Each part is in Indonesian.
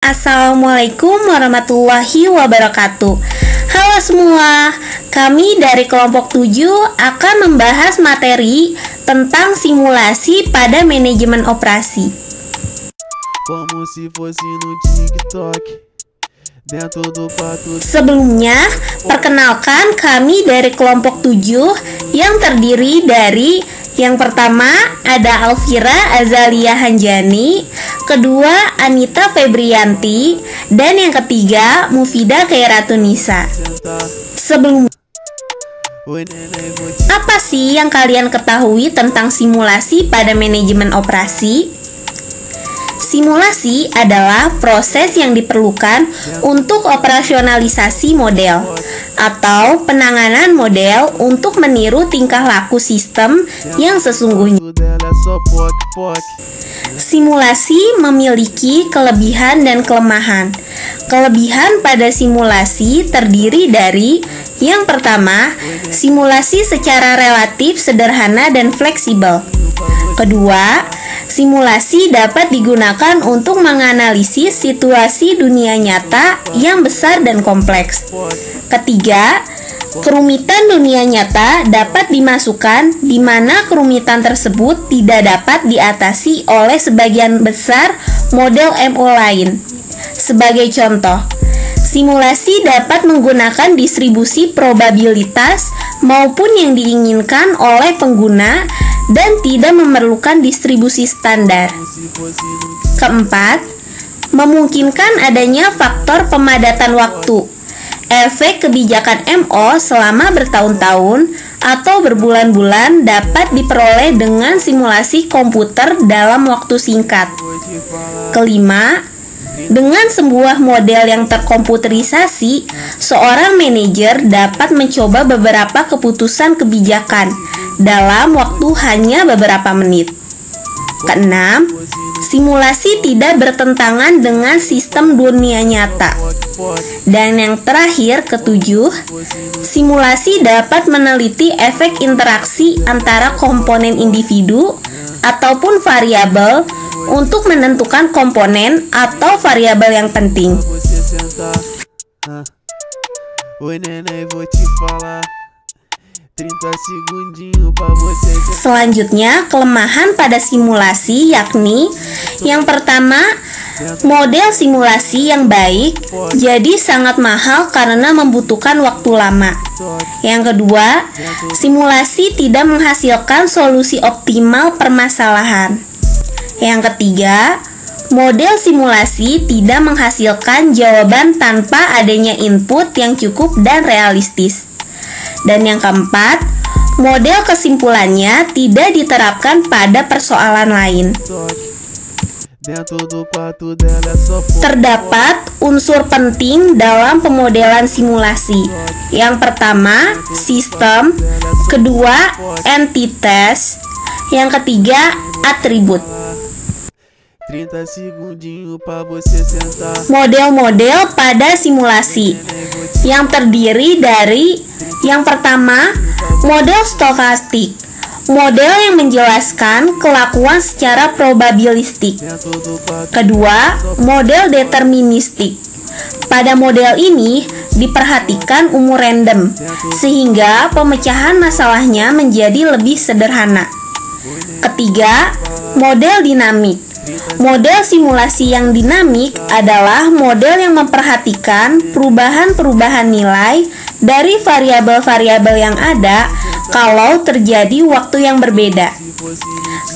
Assalamualaikum warahmatullahi wabarakatuh. Halo semua, kami dari kelompok 7 akan membahas materi tentang simulasi pada manajemen operasi. Sebelumnya, perkenalkan kami dari kelompok 7 yang terdiri dari yang pertama ada Alfira Azalia Hanjani, kedua Anita Febrianti, dan yang ketiga Mufida Khairatunisa. Apa sih yang kalian ketahui tentang simulasi pada manajemen operasi? Simulasi adalah proses yang diperlukan untuk operasionalisasi model atau penanganan model untuk meniru tingkah laku sistem yang sesungguhnya. Simulasi memiliki kelebihan dan kelemahan. Kelebihan pada simulasi terdiri dari yang pertama, simulasi secara relatif sederhana dan fleksibel. Kedua, simulasi dapat digunakan untuk menganalisis situasi dunia nyata yang besar dan kompleks. Ketiga, kerumitan dunia nyata dapat dimasukkan di mana kerumitan tersebut tidak dapat diatasi oleh sebagian besar model MO lain. Sebagai contoh, simulasi dapat menggunakan distribusi probabilitas maupun yang diinginkan oleh pengguna dan tidak memerlukan distribusi standar. Keempat, memungkinkan adanya faktor pemadatan waktu. Efek kebijakan MO selama bertahun-tahun atau berbulan-bulan dapat diperoleh dengan simulasi komputer dalam waktu singkat. Kelima, dengan sebuah model yang terkomputerisasi, seorang manajer dapat mencoba beberapa keputusan kebijakan dalam waktu hanya beberapa menit. Keenam, simulasi tidak bertentangan dengan sistem dunia nyata. Dan yang terakhir, ketujuh, simulasi dapat meneliti efek interaksi antara komponen individu ataupun variabel untuk menentukan komponen atau variabel yang penting. Selanjutnya, kelemahan pada simulasi yakni yang pertama, model simulasi yang baik jadi sangat mahal karena membutuhkan waktu lama. Yang kedua, simulasi tidak menghasilkan solusi optimal permasalahan. Yang ketiga, model simulasi tidak menghasilkan jawaban tanpa adanya input yang cukup dan realistis. Dan yang keempat, model kesimpulannya tidak diterapkan pada persoalan lain. Terdapat unsur penting dalam pemodelan simulasi. Yang pertama, sistem, kedua, entitas, yang ketiga, atribut. Model-model pada simulasi yang terdiri dari yang pertama, model stokastik, model yang menjelaskan kelakuan secara probabilistik. Kedua, model deterministik. Pada model ini diperhatikan umur random sehingga pemecahan masalahnya menjadi lebih sederhana. Ketiga, model dinamik. Model simulasi yang dinamik adalah model yang memperhatikan perubahan-perubahan nilai dari variabel-variabel yang ada kalau terjadi waktu yang berbeda.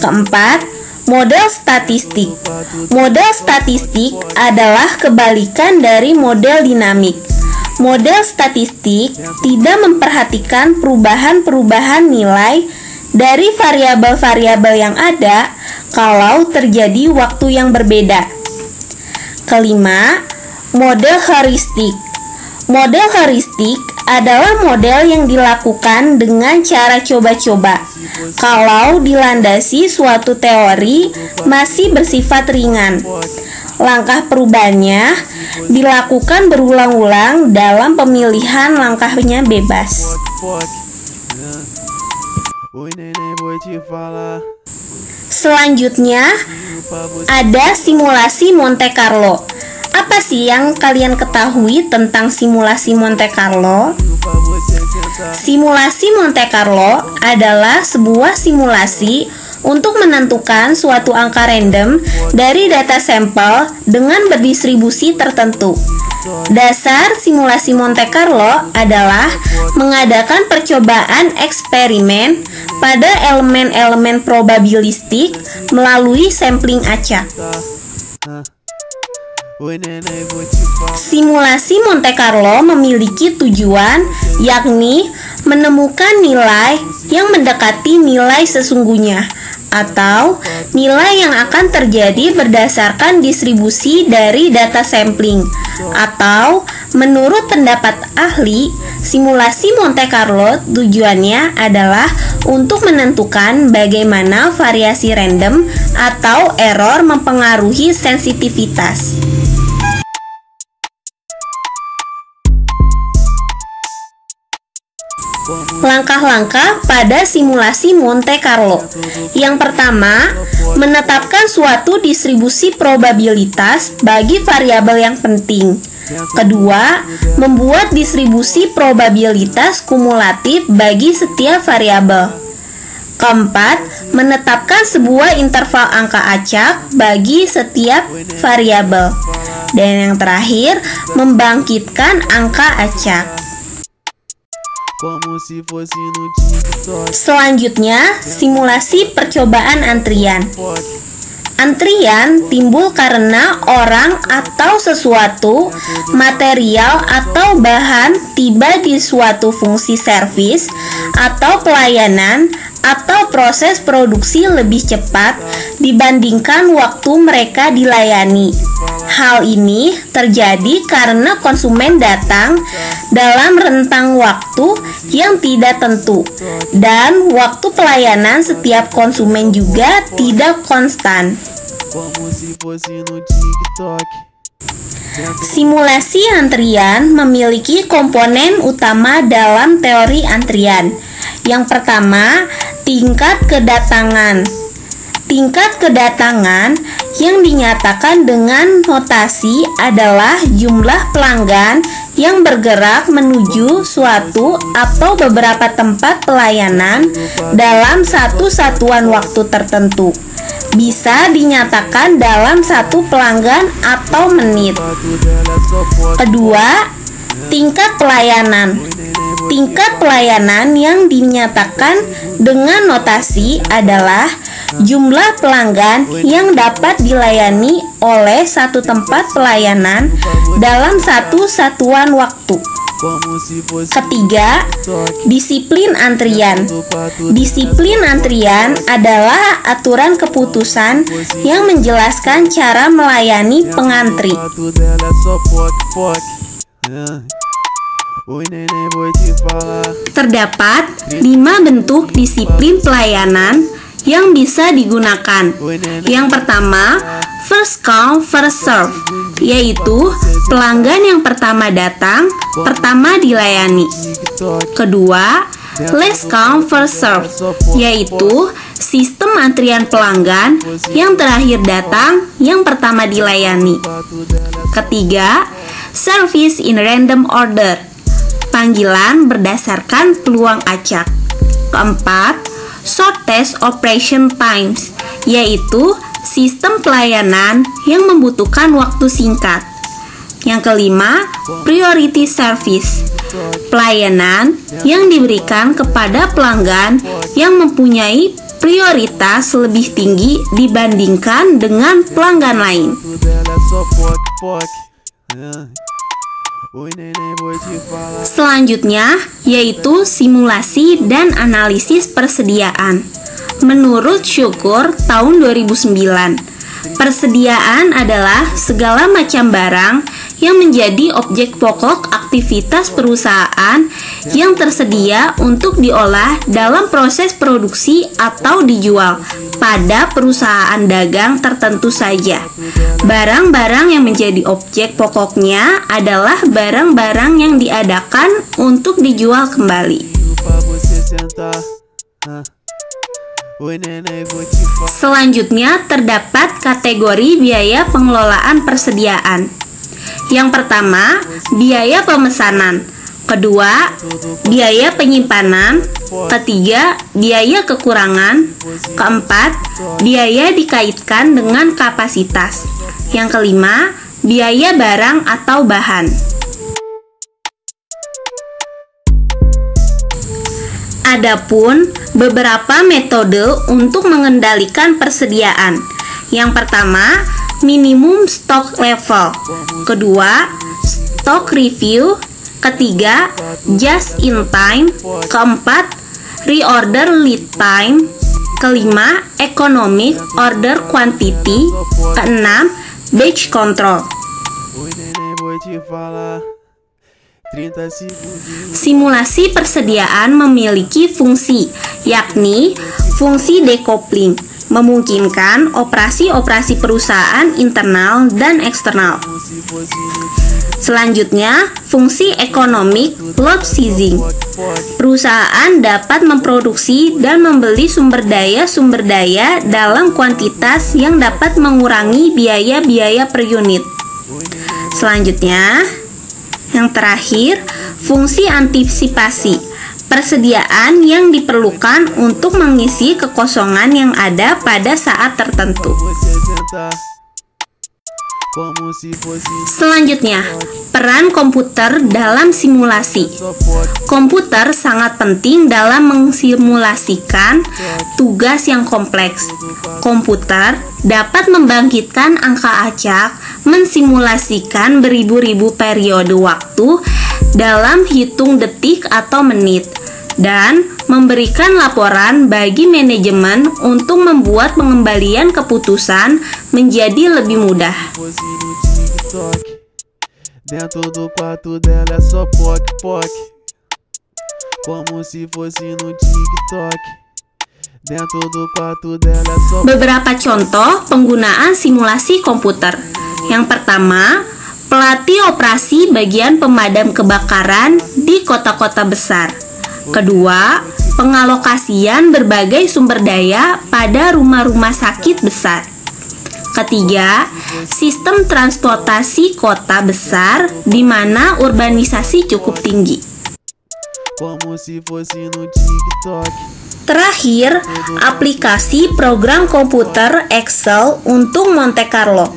Keempat, model statistik. Model statistik adalah kebalikan dari model dinamik. Model statistik tidak memperhatikan perubahan-perubahan nilai dari variabel-variabel yang ada kalau terjadi waktu yang berbeda. Kelima, model heuristik. Model heuristik adalah model yang dilakukan dengan cara coba-coba. Kalau dilandasi suatu teori masih bersifat ringan. Langkah perubahannya dilakukan berulang-ulang dalam pemilihan langkahnya bebas. Selanjutnya, ada simulasi Monte Carlo. Apa sih yang kalian ketahui tentang simulasi Monte Carlo? Simulasi Monte Carlo adalah sebuah simulasi untuk menentukan suatu angka random dari data sampel dengan berdistribusi tertentu. Dasar simulasi Monte Carlo adalah mengadakan percobaan eksperimen pada elemen-elemen probabilistik melalui sampling acak. Simulasi Monte Carlo memiliki tujuan, yakni menemukan nilai yang mendekati nilai sesungguhnya atau nilai yang akan terjadi berdasarkan distribusi dari data sampling. Atau menurut pendapat ahli, simulasi Monte Carlo tujuannya adalah untuk menentukan bagaimana variasi random atau error mempengaruhi sensitivitas. Langkah-langkah pada simulasi Monte Carlo. Yang pertama, menetapkan suatu distribusi probabilitas bagi variabel yang penting. Kedua, membuat distribusi probabilitas kumulatif bagi setiap variabel. Keempat, menetapkan sebuah interval angka acak bagi setiap variabel. Dan yang terakhir, membangkitkan angka acak. Selanjutnya, simulasi percobaan antrian. Antrian timbul karena orang atau sesuatu, material atau bahan tiba di suatu fungsi servis atau pelayanan atau proses produksi lebih cepat dibandingkan waktu mereka dilayani. Hal ini terjadi karena konsumen datang dalam rentang waktu yang tidak tentu, dan waktu pelayanan setiap konsumen juga tidak konstan. Simulasi antrian memiliki komponen utama dalam teori antrian. Yang pertama, tingkat kedatangan. Tingkat kedatangan yang dinyatakan dengan notasi adalah jumlah pelanggan yang bergerak menuju suatu atau beberapa tempat pelayanan dalam satu satuan waktu tertentu. Bisa dinyatakan dalam satu pelanggan atau menit. Kedua, tingkat pelayanan. Tingkat pelayanan yang dinyatakan dengan notasi adalah jumlah pelanggan yang dapat dilayani oleh satu tempat pelayanan dalam satu satuan waktu. Ketiga, disiplin antrian. Disiplin antrian adalah aturan keputusan yang menjelaskan cara melayani pengantri. Terdapat 5 bentuk disiplin pelayanan yang bisa digunakan. Yang pertama, first come, first serve, yaitu pelanggan yang pertama datang, pertama dilayani. Kedua, last come, first serve, yaitu sistem antrian pelanggan yang terakhir datang, yang pertama dilayani. Ketiga, service in random order, panggilan berdasarkan peluang acak. Keempat, shortest operation times, yaitu sistem pelayanan yang membutuhkan waktu singkat. Yang kelima, priority service, pelayanan yang diberikan kepada pelanggan yang mempunyai prioritas lebih tinggi dibandingkan dengan pelanggan lain. Selanjutnya, yaitu simulasi dan analisis persediaan. Menurut Syukur tahun 2009, persediaan adalah segala macam barang yang menjadi objek pokok aktivitas perusahaan yang tersedia untuk diolah dalam proses produksi atau dijual pada perusahaan dagang tertentu saja. Barang-barang yang menjadi objek pokoknya adalah barang-barang yang diadakan untuk dijual kembali. Selanjutnya terdapat kategori biaya pengelolaan persediaan. Yang pertama, biaya pemesanan. Kedua, biaya penyimpanan. Ketiga, biaya kekurangan. Keempat, biaya dikaitkan dengan kapasitas. Yang kelima, biaya barang atau bahan. Adapun beberapa metode untuk mengendalikan persediaan. Yang pertama, minimum stock level. Kedua, stock review. Ketiga, just in time. Keempat, reorder lead time. Kelima, economic order quantity. Keenam, batch control. Simulasi persediaan memiliki fungsi, yakni fungsi decoupling, memungkinkan operasi-operasi perusahaan internal dan eksternal. Selanjutnya, fungsi economic load seizing. Perusahaan dapat memproduksi dan membeli sumber daya dalam kuantitas yang dapat mengurangi biaya-biaya per unit. Selanjutnya, yang terakhir, fungsi antisipasi. Persediaan yang diperlukan untuk mengisi kekosongan yang ada pada saat tertentu. Selanjutnya, peran komputer dalam simulasi. Komputer sangat penting dalam mensimulasikan tugas yang kompleks. Komputer dapat membangkitkan angka acak, mensimulasikan beribu-ribu periode waktu dalam hitung detik atau menit, dan memberikan laporan bagi manajemen untuk membuat pengembalian keputusan menjadi lebih mudah. Beberapa contoh penggunaan simulasi komputer. Yang pertama, pelatih operasi bagian pemadam kebakaran di kota-kota besar. Kedua, pengalokasian berbagai sumber daya pada rumah-rumah sakit besar. Ketiga, sistem transportasi kota besar di mana urbanisasi cukup tinggi. Terakhir, aplikasi program komputer Excel untuk Monte Carlo.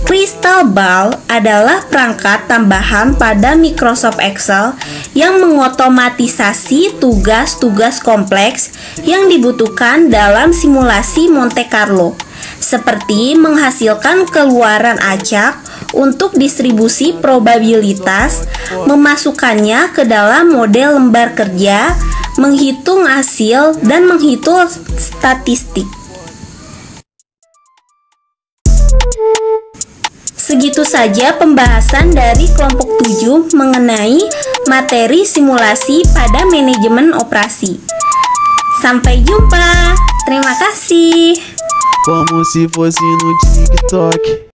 Crystal Ball adalah perangkat tambahan pada Microsoft Excel yang mengotomatisasi tugas-tugas kompleks yang dibutuhkan dalam simulasi Monte Carlo, seperti menghasilkan keluaran acak untuk distribusi probabilitas, memasukkannya ke dalam model lembar kerja, menghitung hasil, dan menghitung statistik. Segitu saja pembahasan dari kelompok 7 mengenai materi simulasi pada manajemen operasi. Sampai jumpa. Terima kasih.